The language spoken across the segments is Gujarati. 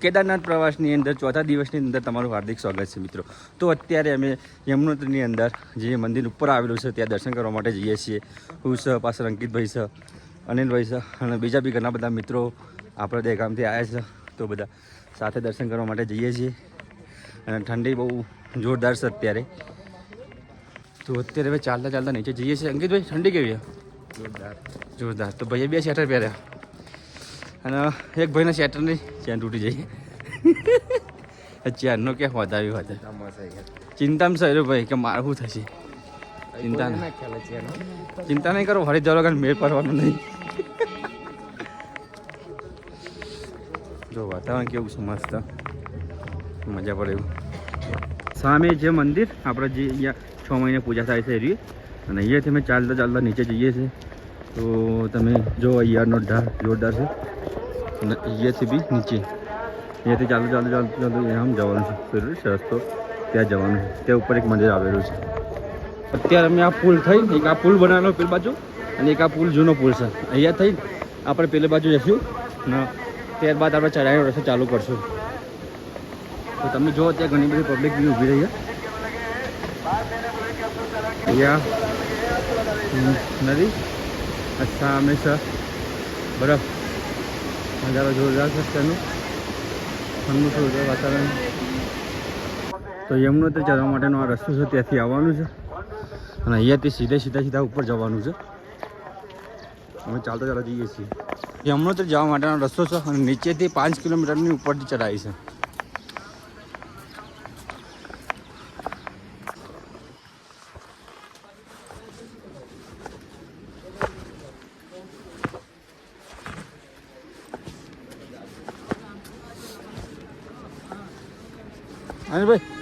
કેદારનાથ પ્રવાસની અંદર ચોથા દિવસની અંદર તમારું હાર્દિક સ્વાગત છે મિત્રો. તો અત્યારે અમે યમનોત્રીની અંદર જે મંદિર ઉપર આવેલું છે ત્યાં દર્શન કરવા માટે જઈએ છીએ. હું છે, પાછળ અંકિતભાઈ છે, અનિલભાઈ છે અને બીજા બી ઘણા બધા મિત્રો આપણે તે ગામથી આવ્યા છે. તો બધા સાથે દર્શન કરવા માટે જઈએ છીએ અને ઠંડી બહુ જોરદાર છે અત્યારે. તો અત્યારે હવે ચાલતા ચાલતા નીચે જઈએ છીએ. અંકિતભાઈ ઠંડી કેવી છે? જોરદાર જોરદાર. તો ભાઈએ બે સ્વેટર પહેર્યા અને એક ભાઈના સ્વેટરની ચેન તૂટી જઈએ. ચેનનો ક્યાં વધાવી વાત ચિંતામાં સર ભાઈ કે મારું શું થશે. ચિંતા નહીં કરો, ફરી જવા મેળ પડવાનું નહીં. જો વાતાવરણ કેવું છે મસ્ત, મજા પડે એવું. સામે જે મંદિર આપણે જે અહીંયા 6 મહિને પૂજા થાય છે એવી, અને અહીંયાથી અમે ચાલતા ચાલતા નીચે જઈએ છીએ. તો તમે જો અહીંયાનો ઢાળ જોરદાર છે અને અહીંયાથી બી નીચે અહીંયાથી ચાલતું ચાલતું ચાલતું ચાલતું આમ જવાનું છે. રસ્તો ત્યાં જવાનું છે, ત્યાં ઉપર એક મંદિર આવેલું છે. અત્યારે અમે આ પુલ થઈ, એક આ પુલ બનાવેલો પેલી બાજુ અને એક આ પુલ જૂનો પુલ છે. અહીંયા થઈ આપણે પેલી બાજુ જઈશું ને ત્યારબાદ આપણે ચઢાઈનો રસ્તો ચાલુ કરશું. તો તમે જુઓ ત્યાં ઘણી બધી પબ્લિક બી ઊભી રહી છે. અહીંયા નદી સામે છે બરફ, નજારો જોરદાર છે ત્યાંનું ઠંડુ જોરદાર વાતાવરણ. તો યમનોત્રી ચડવા માટેનો આ રસ્તો છે, ત્યાંથી આવવાનું છે અને અહીંયાથી સીધા ઉપર જવાનું છે. અમે ચાલતા ચાલતા જઈએ છીએ. યમનોત્રી જવા માટેનો રસ્તો છે અને નીચેથી 5 કિલોમીટરની ઉપરથી ચઢાઈ છે. અને ભાઈ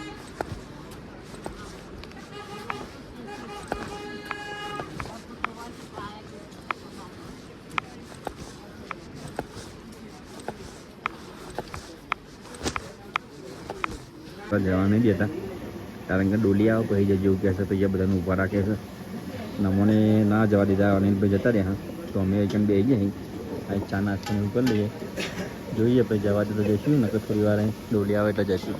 જવા નહીં દેતા, કારણ કે ડોલી આવો પછી જજો એવું કહેશે. પછી બધાને ઊભા રાખે છે. અમને ના જવા દીધા અને ભાઈ જતા રહ્યા. તો અમે એક બે જઈએ અહીં ચા નાસ્તો એવું કરી લઈએ, જોઈએ પછી જવા દે તો જઈશું, નકર થોડી વાર અહીં ડોલી આવે એટલે જઈશું.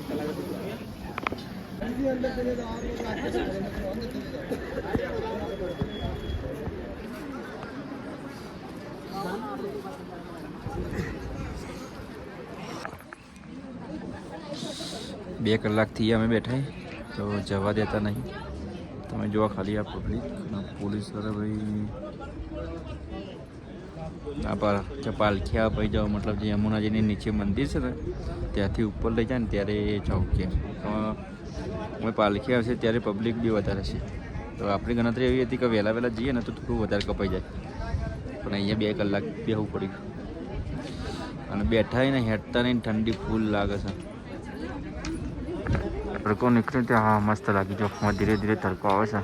બે કલાકથી અમે બેઠા તો જવા દેતા નહીં. તમે જોવા ખાલી આ પબ્લિક પોલીસ વાળા ભાઈ આ પર પાલખ્યા ભાઈ જાઓ, મતલબ જે યમુનાજીની નીચે મંદિર છે ને ત્યાંથી ઉપર લઈ જાય ને ત્યારે ચોક્યા અમે પાલખી આવશે ત્યારે પબ્લિક બી વધારે છે. તો આપણી ગણતરી એવી હતી કે વહેલા જઈએ ને તો થોડું વધારે કપાઈ જાય, પણ અહીંયા 2 કલાક બેહવું પડ્યું અને બેઠા ને હેઠતા નહીં, ઠંડી ફૂલ લાગે છે. તડકો નીકળ્યો ત્યાં હા મસ્ત લાગી. જો ધીરે ધીરે તડકો આવે છે.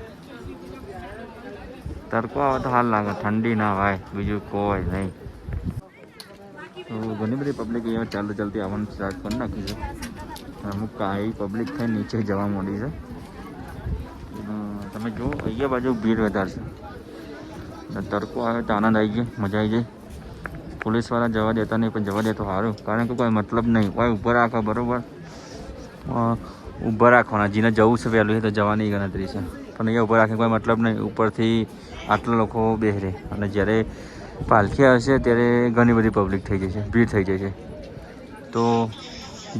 તડકો આવે તો હાલ લાગે, ઠંડી ના હોય બીજું કોઈ નહીં. તો ઘણી બધી પબ્લિક અહીંયા ચાલતી આવવાનું સ્ટાર્ટ કરી નાખ્યું છે. અમુક કાંઈ પબ્લિક થઈ નીચે જવા માંડી છે. તમે જુઓ અહીંયા બાજુ ભીડ વધારે છે. તડકો આવે તો આનંદ આવી જાય, મજા આવી જાય. પોલીસવાળા જવા દેતા નહીં, પણ જવા દે તો સારું, કારણ કે કોઈ મતલબ નહીં. કોઈ ઊભા રાખો બરાબર, ઊભા રાખવાના. જેને જવું છે વહેલું છે તો જવાની ગણતરી છે, પણ અહીંયા ઊભા રાખે કોઈ મતલબ નહીં. ઉપરથી આટલા લોકો બેહરે અને જ્યારે પાલખી આવશે ત્યારે ઘણી બધી પબ્લિક થઈ જશે, ભીડ થઈ જશે. તો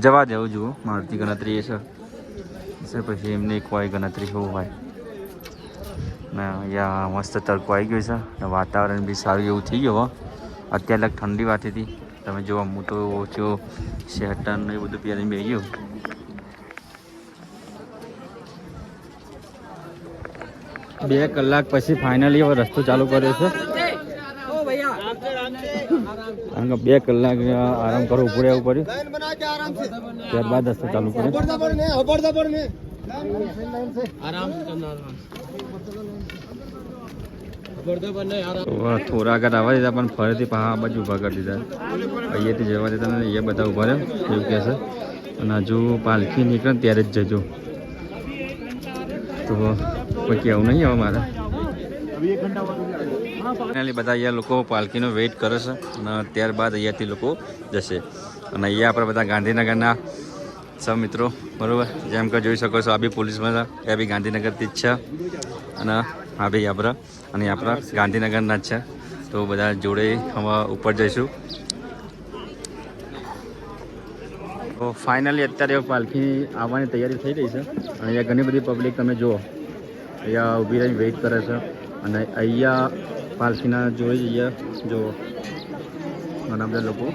જવા દેવું જુઓ, મારતી ગણતરી એ છે પછી એમને કોઈ ગણતરી શું હોય ને. અહીંયા મસ્ત તડકો આવી ગયો છે ને વાતાવરણ બી સારું એવું થઈ ગયું. અત્યારે ઠંડી વાતી હતી. તમે જુઓ હું તો ઓછો શેટન એ બધું પહેરીને બેસી ગયો. બે કલાક પછી ફાઇનલી હવે રસ્તો ચાલુ કર્યો છે. કારણ કે 2 કલાક આરામ કરવો પડે એવું પડ્યું, ત્યારબાદ રસ્તો ચાલુ કર્યો. થોડા આગળ આવવા દીધા પણ ફરીથી આ બાજુ ઊભા કરી દીધા. અહીંયાથી જવા દેતા ને એ બધા ઊભા રહે એવું કહે છે. અને હજુ પાલખી નીકળે ત્યારે જ જજો. તો કોઈ કહેવું નહીં હવે મારે. ફાઇનલી બધા અહીંયા લોકો પાલખીનો વેઇટ કરે છે અને ત્યારબાદ અહીંયાથી લોકો જશે. અને અહીંયા આપણે બધા ગાંધીનગરના સૌ મિત્રો બરાબર, જેમ કે જોઈ શકો છો આ બી પોલીસમાં છે, એ બી ગાંધીનગરથી જ છે, અને આ બી આપણે અને આપણા ગાંધીનગરના જ છે. તો બધા જોડે હવે ઉપર જઈશું. તો ફાઇનલી અત્યારે પાલખી આવવાની તૈયારી થઈ રહી છે અને અહીંયા ઘણી બધી પબ્લિક તમે જુઓ અહીંયા ઊભી રહીને વેઇટ કરે છે. અને અહીંયા પાલખીના જોઈ જઈએ જુઓ ઘણા બધા લોકો.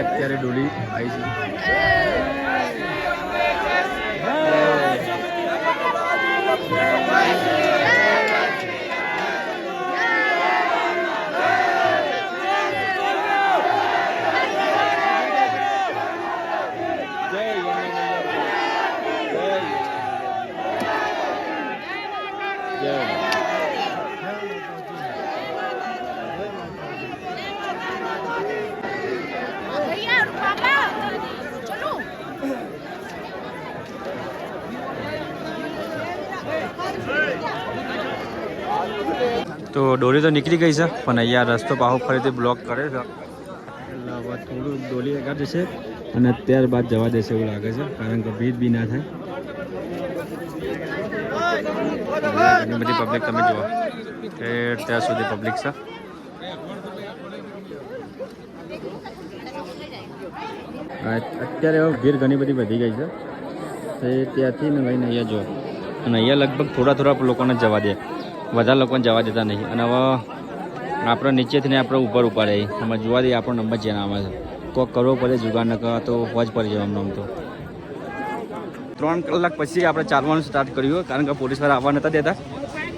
અત્યારે ડોલી આવી છે. તો ડોલી તો નીકળી ગઈ છે પણ અહીંયા રસ્તો પાછો ફરીથી બ્લોક કરે છે, એટલે હવે થોડું ડોલી આગળ જશે અને ત્યારબાદ જવા દેશે એવું લાગે છે, કારણ કે ભીડ બી ના થાય. ઘણી બધી પબ્લિક તમે જુઓ કે ત્યાં સુધી પબ્લિક છે. અત્યારે ભીડ ઘણી બધી વધી ગઈ છે, તો ત્યાંથી ને લઈને અહીંયા જુઓ અને અહીંયા લગભગ થોડા લોકોને જવા દે, વધારે લોકોને જવા દેતા નહીં. અને હવે આપણે નીચેથી ને આપણે ઉપર રહીએ એમાં જોવા દઈએ આપણો નંબર જેના આવે છે. કોઈક કરવો પડે જુગાર, ન તો હોજ પડી જવાનું. આમ તો 3 કલાક પછી આપણે ચાલવાનું સ્ટાર્ટ કર્યું, કારણ કે પોલીસવાળા આવવા નહોતા દેતા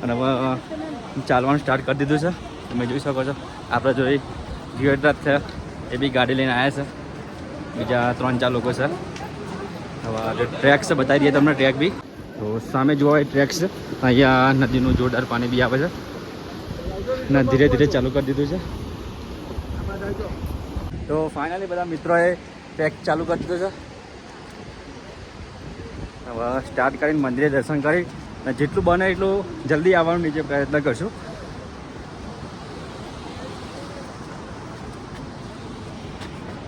અને હવે ચાલવાનું સ્ટાર્ટ કરી દીધું છે. તમે જોઈ શકો છો આપણે જોઈ જીવરાજ છે એ બી ગાડી લઈને આવ્યા છે, બીજા 3-4 લોકો છે. હવે ટ્રેક છે બતાવી દઈએ તમને ટ્રેક બી. તો સામે જોવા ટ્રેક છે, અહીંયા નદીનું જોરદાર પાણી બી આવે છે ને ધીરે ધીરે ચાલુ કરી દીધું છે. તો ફાઇનલી બધા મિત્રોએ ટ્રેક ચાલુ કરી દીધું છે. હવે સ્ટાર્ટ કરીને મંદિરે દર્શન કરી અને જેટલું બને એટલું જલ્દી આવવાનું નીચે પ્રયત્ન કરશું.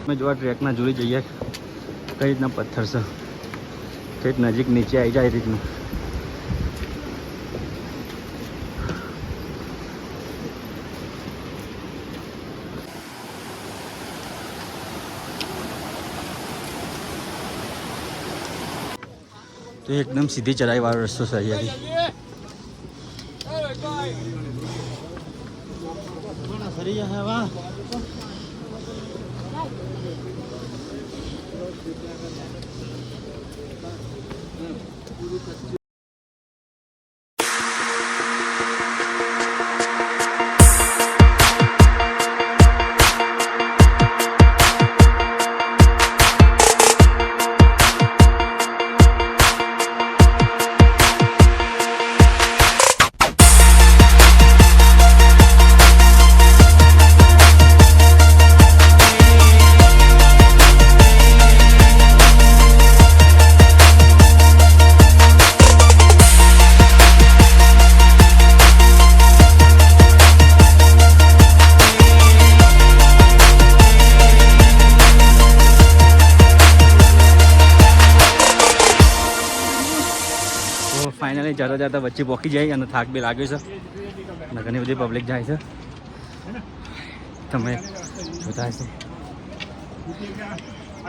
અમે જોવા ટ્રેકના જોઈ જઈએ કઈ રીતના પથ્થર છે, કંઈક નજીક નીચે આવી જાય એ રીતનું. તો એકદમ સીધી ચઢાઈ વાળો રસ્તો છે અહીંયાથી. ફાઇનલી જતા જતા વચ્ચે પહોંચી જાય અને થાક બી લાગ્યો છે અને ઘણી બધી પબ્લિક જાય છે, તમે જોતા હશો.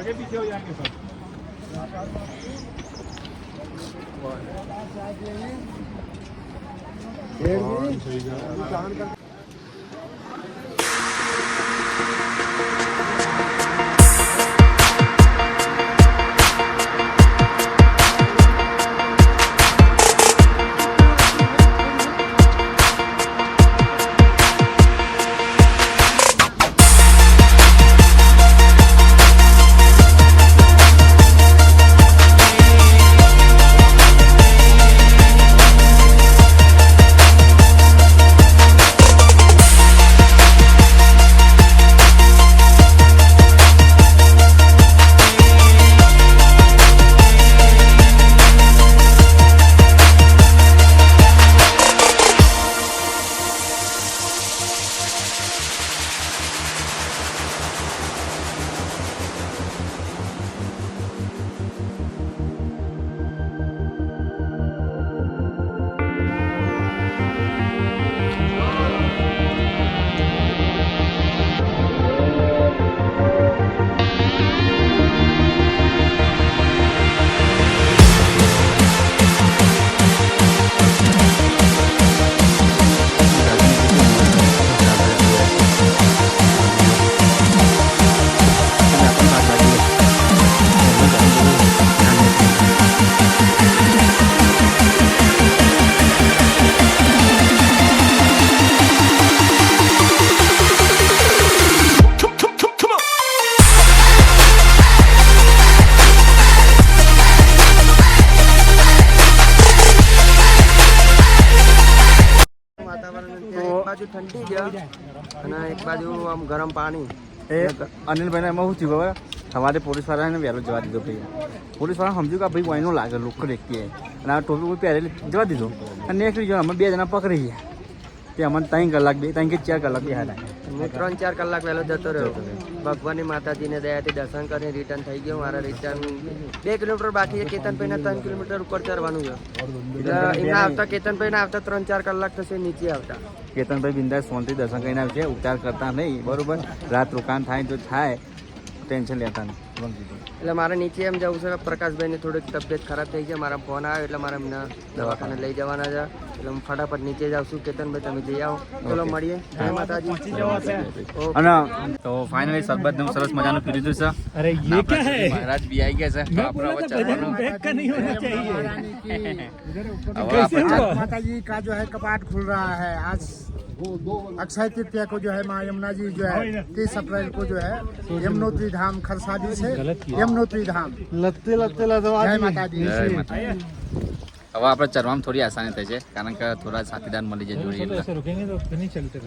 आगे पीछे हो जाएंगे सब। ठंडी गया एक बाजू आम गरम पानी अनिल भाई एम शू थी खबर हमारे पुलिस वाला ने वहेलो जवा दीधो भाई पुलिस वाला समझू कि भाई वहीनो लागे लोग देखती है टोपी पहरे जवा दीधो नेक्स्ट जो अमे 2 जना पकड़ी है कि अमन 3 कलाक 3 કે 4 કલાક બેહાડા હું 3-4 કલાક વહેલો જતો રહ્યો ભગવાનની માતાજીને દયાથી દર્શન કરીને રિટર્ન થઈ ગયો મારા રિટર્ન 2 કિલોમીટર બાકી છે કેતનભાઈના 3 કિલોમીટર ઉપર ચડવાનું છે એટલે એમના આવતા કેતનભાઈના આવતા 3-4 કલાક થશે નીચે આવતા કેતનભાઈ બિંદાસ ફોનથી દર્શન કરીને આવશે ઉપચાર કરતા નહીં બરોબર રાત રોકાણ થાય તો થાય ટેન્શન લેતા નહીં એટલે મારે નીચે એમ જવું છે પ્રકાશભાઈને થોડીક તબિયત ખરાબ થઈ છે મારા ફોન આવ્યો એટલે મારે એમને દવાખાને લઈ જવાના છે એટલે હું ફટાફટ નીચે જાઉં છું કેતનભાઈ તમે જઈ આવો ચલો મળીએ જય માતાજી અને તો ફાઇનલી સરબતનું સરસ મજાનું પી લીધું છે अरे ये क्या है મહારાજ બી આવી ગયા છે આપણા વચ્ચે बैग का नहीं होना चाहिए माता जी का जो है कपाट खुल रहा है आज अक्षय तृतीया को जो है माँ यमुना जी जो है 30 अप्रैल को जो है यमुनोत्री धाम खरसादी से यमुनोत्री धाम लगते लगते जय माता दी જય માતાજી. હવે આપણે ચરવામાં થોડી આસાની થઈ છે કારણ કે થોડા સાથીદાર મળી જાય જોડી એટલે ऐसे रुकेंगे तो फिर नहीं चलते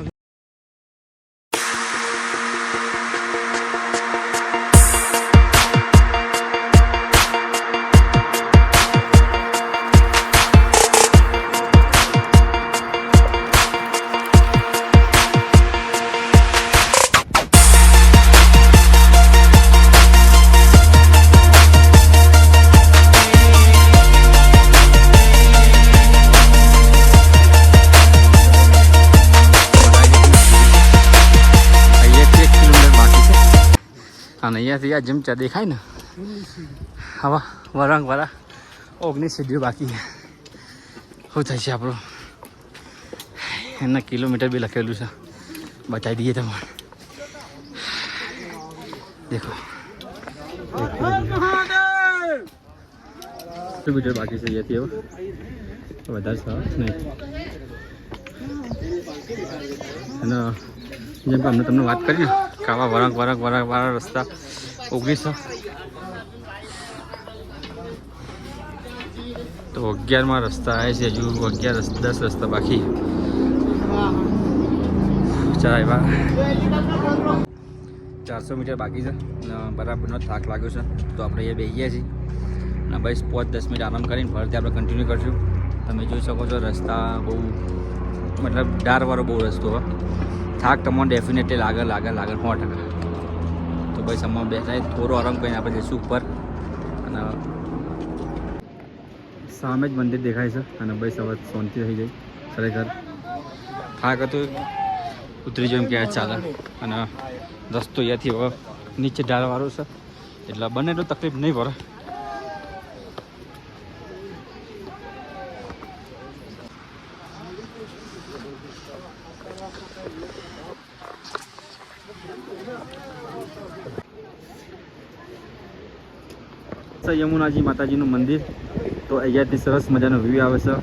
અને અહીંયાથી આ જમચા દેખાય ને હવા વરાંગ વાળા 19 સીડીઓ બાકી છે શું થાય છે આપણું એના કિલોમીટર બી લખેલું છે બતાવી દઈએ તમારે દેખો કિલોમીટર બાકી છે અહીંયાથી હવે વધારે સારું નહીં અને જેમ કે અમને તમને વાત કરી કે આવા વાળા રસ્તા 19 તો 11માં રસ્તા આવે છે હજુ 10 રસ્તા બાકી ચાલ આવ્યા 400 મીટર બાકી છે અને બરાબરનો થાક લાગ્યો છે તો આપણે અહીંયા બેસીએ છીએ અને બસ 5-10 મિનિટ આરામ કરીને ફરીથી આપણે કન્ટિન્યુ કરીશું તમે જોઈ શકો છો રસ્તા બહુ મતલબ ડારવાળો બહુ રસ્તો હોય થાક તમને ડેફિનેટલી લાગે 100%. તો બસ આમાં બેઠા થોડો આરામ કરીને આપણે જઈશું ઉપર અને સામે જ મંદિર દેખાય છે અને બસ હવે શાંતિ થઈ જાય ખરેખર થાક હતો ઉતરી જાય એમ કે ચાલે અને રસ્તો અહીંયાથી હવે નીચે ઢાળવાળો છે એટલે બને તો તકલીફ નહીં પડે. યમુનાજી માતાજીનું મંદિર તો અહીંયાથી સરસ મજાનો વ્યૂ આવે છે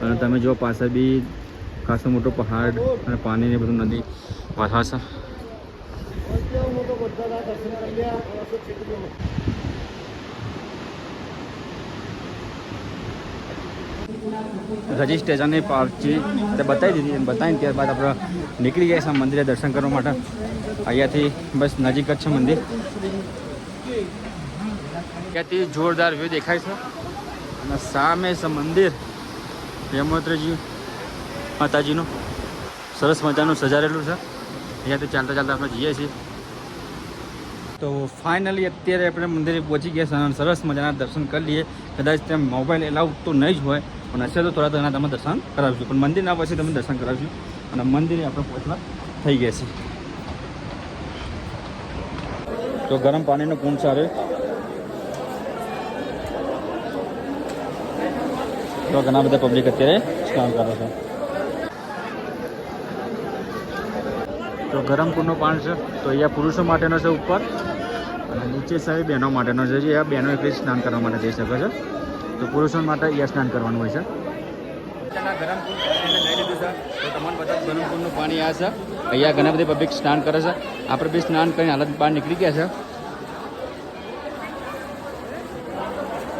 અને તમે જો પાછળ બી ખાસો મોટો પહાડ અને પાણી ને બધું નદી વહે છે. રજિસ્ટ્રેશનની પાવતી તે બતાવી દીધી અને બતાવીને ત્યારબાદ આપણે નીકળી ગયા છે મંદિરે દર્શન કરવા માટે. અહીંયાથી બસ નજીક જ છે મંદિર. ત્યાંથી જોરદાર વ્યૂ દેખાય છે અને સામે છે મંદિર યમનોત્રીજી માતાજીનું સરસ મજાનું સજાવેલું છે. અહીંયાથી ચાલતા ચાલતા આપણે જઈએ છીએ. તો ફાઇનલી અત્યારે આપણે મંદિરે પહોંચી ગયા છે અને સરસ મજાના દર્શન કરી લઈએ. કદાચ ત્યાં મોબાઈલ એલાઉ તો નહીં જ હોય પણ હશે તો થોડા ઘણા તમે દર્શન કરાવશું, પણ મંદિરના પછી તમે દર્શન કરાવશું અને મંદિરે આપણે પહોંચવા થઈ ગયા છે. તો ગરમ પાણીનો કુંડ સારો તો ઘણા બધા પબ્લિક અત્યારે સ્નાન કરે છે. તો ગરમ કુંડનું પાણી છે તો અહીંયા પુરુષો માટેનો છે ઉપર અને નીચે સાહેબ બહેનો માટેનો છે. જે આ બહેનો એકલી સ્નાન કરવા માટે જઈ શકે છે. તો પુરુષો માટે અહીંયા સ્નાન કરવાનું હોય છે. ગરમ કુંડ લઈ લીધું છે તો તમને બધા ગરમ કુંડનું પાણી આ છે. અહીંયા ઘણા બધી પબ્લિક સ્નાન કરે છે. આપણે બી સ્નાન કરીને હાલત બહાર નીકળી ગયા છે.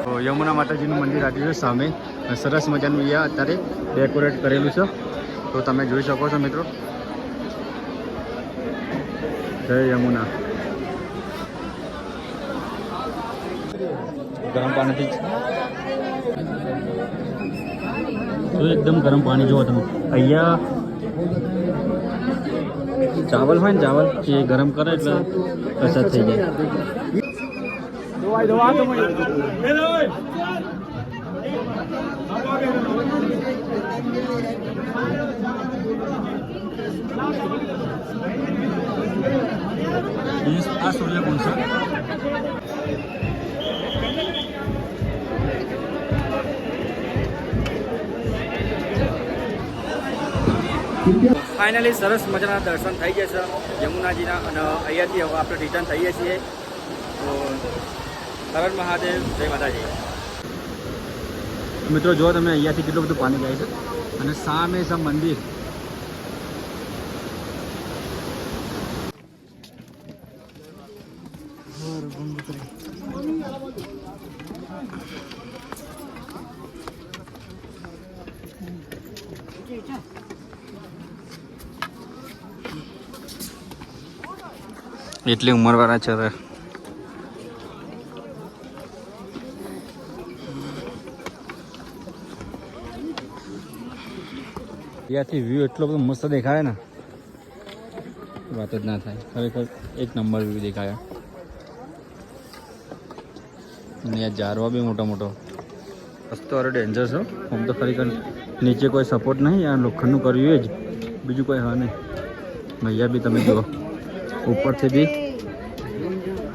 તો યમુના માતાજીનું મંદિર આવ્યું છે સામે. સરસ મજાનું અહીંયા અત્યારે ડેકોરેટ કરેલું છે તો તમે જોઈ શકો છો મિત્રો. જય યમુના. ગરમ પાણીથી તો એકદમ ગરમ પાણી જુઓ તમે. અહીંયા ચાવલ હોય ને ચાવલ એ ગરમ કરે એટલે કસર થઈ જાય. આ સૂર્યકુંડ છે. ફાઇનલી સરસ મજાના દર્શન થઈ ગયા છે યમુનાજીના અને અહીંયાથી હવે આપણે રિટર્ન થઈએ છીએ. તો હર હર મહાદેવ, જય માતાજી. મિત્રો જો તમે અહીંયાથી કેટલું બધું પાણી જાય છે અને સામે છે મંદિર. એટલી ઉંમરવાળા છે. ત્યાંથી વ્યૂ એટલો બધો મસ્ત દેખાય ને વાત જ ના થાય. ખરેખર એક નંબર વ્યૂ દેખાય. અને આ ઝાડવા બી મોટો મોટો. રસ્તો અરે ડેન્જર છે આમ તો. ખરેખર નીચે કોઈ સપોર્ટ નહીં. આ લોખંડનું કર્યું જ બીજું કોઈ હા નહીં. અહીંયા બી તમે જુઓ ઉપરથી બી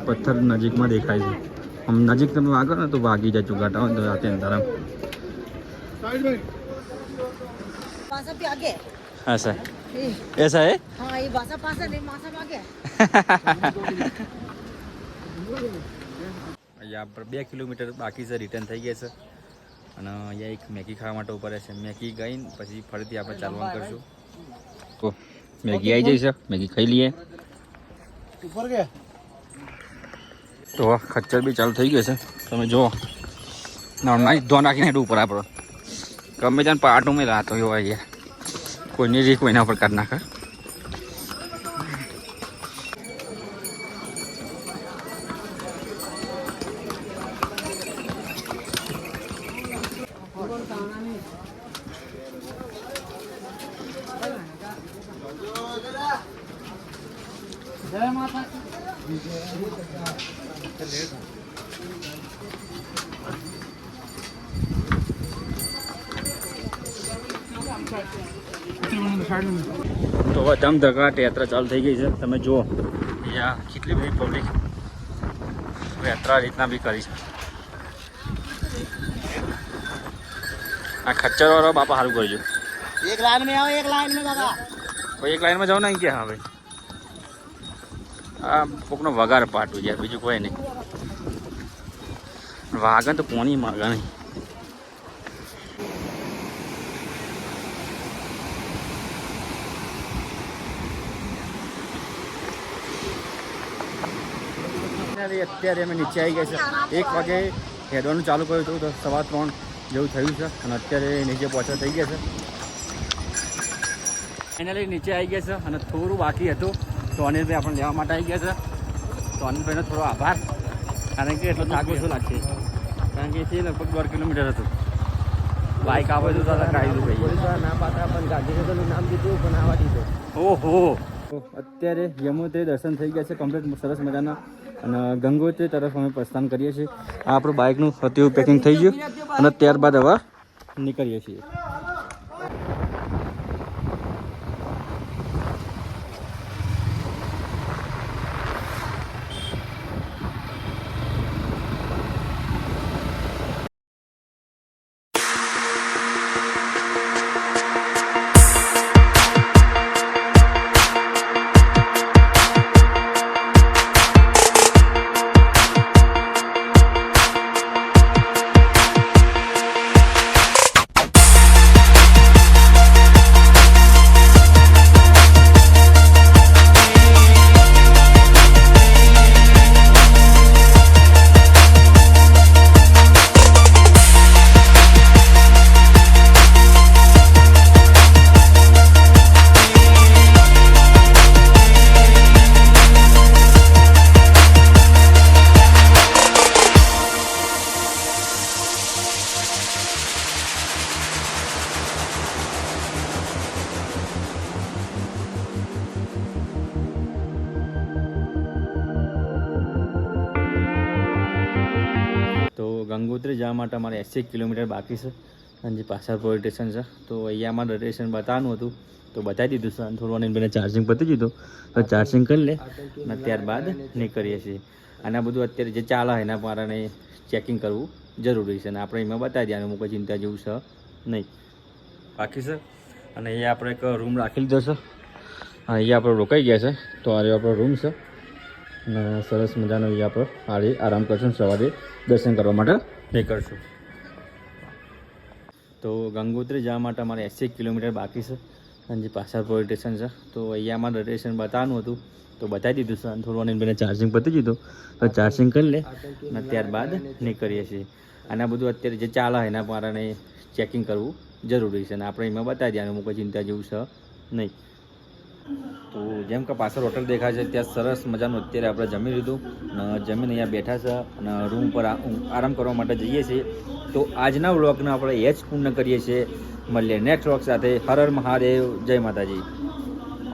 પથ્થર નજીકમાં દેખાય છે. આમ નજીક તમે વાગો ને તો વાગી જાય. ચુગાટા હોય તો રાતે અંધારા. बासा पे आगे ऐसा ऐसा है. हाँ ये बासा पासा नहीं मासा पे आगे અહીંયા પર 2 કિલોમીટર બાકી છે. રિટર્ન થઈ ગયા છે અને અહીંયા એક મેગી ખાવા માટે ઉપર છે. મેગી ગઈને પછી ફરીથી આપણે ચાલવાનું કરશું. તો મેગી આવી જઈ છે. મેગી ખાઈ લઈએ. ઉપર ગયા તો ખચ્ચર બી ચાલુ થઈ ગયો છે. તમે જુઓ ના ધોન રાખીને ઉપર આપણો ગમે ત્યાં પાટું મેં રાતો એવો અહીંયા કોઈની રીત કોઈના પર કાઢ નાખે. जय माता તો ધમધકાટ યાત્રા ચાલુ થઈ ગઈ છે. તમે જુઓ અહીંયા કેટલી બધી પબ્લિક યાત્રા રીતના બી કરી છે. આ ખચ્ચરવાળો બાપા સારું કરજો. एक लाइन में आओ, एक लाइन में दादा. કોઈ એક લાઈનમાં જાઓ ને કે હા ભાઈ આ કોકનો વગાર પાટું યાર, બીજું કોઈ નહીં. વાગન તો પોણી માગા નહીં. અત્યારે અમે નીચે આવી ગયા છે. 1 વાગે હેડવાનું ચાલુ કર્યું હતું તો 3:15 જેવું થયું છે અને અત્યારે નીચે પહોંચવા થઈ ગયા છે. ફાઇનલી નીચે આવી ગયા છે અને થોડું બાકી હતું તો અનિલભાઈ આપણને લેવા માટે આવી ગયા છે. તો અનિલભાઈનો થોડો આભાર, કારણ કે એટલો થાક ઓછો લાગશે, કારણ કે તે લગભગ 12 કિલોમીટર હતું. બાઇક આવે તો કાઢી દઉં ભાઈ. ના પાતા પણ ગાંધીનગરનું નામ દીધું પણ આવવા દીધું. ઓહો, અત્યારે યમુનોત્રી દર્શન થઈ ગયા છે કમ્પ્લીટ સરસ મજાના અને ગંગોત્રી તરફ અમે પ્રસ્થાન કરીએ છીએ. આ આપણું બાઇકનું હતું પેકિંગ થઈ ગયું અને ત્યારબાદ હવે નીકળીએ છીએ. તો ગંગોત્રી જવા માટે અમારે 80 કિલોમીટર બાકી છે અને જે પાછળ પોલીસ સ્ટેશન છે તો અહીંયા અમારે સ્ટેશન બતાવવાનું હતું તો બતાવી દીધું છે. અને થોડું અને ચાર્જિંગ પતી ગયું તો ચાર્જિંગ કરી લે અને ત્યારબાદ નીકળીએ છીએ. અને આ બધું અત્યારે જે ચાલે એના કારણે ચેકિંગ કરવું જરૂરી છે અને આપણે એમાં બતાવી દઈએ, કોઈ ચિંતા જેવું છે નહીં. બાકી છે અને અહીંયા આપણે એક રૂમ રાખી લીધો છે. અહીંયા આપણે રોકાઈ ગયા છે તો આ આપણો રૂમ છે અને સરસ મજાનો અહીંયા આપણે આરામ કરશું. સવારે દર્શન કરવા માટે નીકળશું. તો ગંગોત્રી જવા માટે અમારે 80 કિલોમીટર બાકી છે અને જે પાછળ પોલીસ સ્ટેશન છે તો અહીંયા અમારે સ્ટેશન બતાવવાનું હતું તો બતાવી દીધું છે. અને થોડું અને ચાર્જિંગ પતી ગયું તો ચાર્જિંગ કરી લે અને ત્યારબાદ નીકળીએ છીએ. અને આ બધું અત્યારે જે ચાલે એના કારણે ચેકિંગ કરવું જરૂરી છે અને આપણે એમાં બતાવી દઈએ, કોઈ ચિંતા જેવું છે નહીં. તો જેમ કે પાછળ હોટલ દેખાય છે ત્યાં સરસ મજાનું અત્યારે આપણે જમી લીધું અને જમીન અહીંયા બેઠા છે અને રૂમ પર આરામ કરવા માટે જઈએ છીએ. તો આજના વ્લોગને આપણે એ જ પૂર્ણ કરીએ છીએ. મળીએ નેક્સ્ટ વ્લોગ સાથે. હર હર મહાદેવ, જય માતાજી.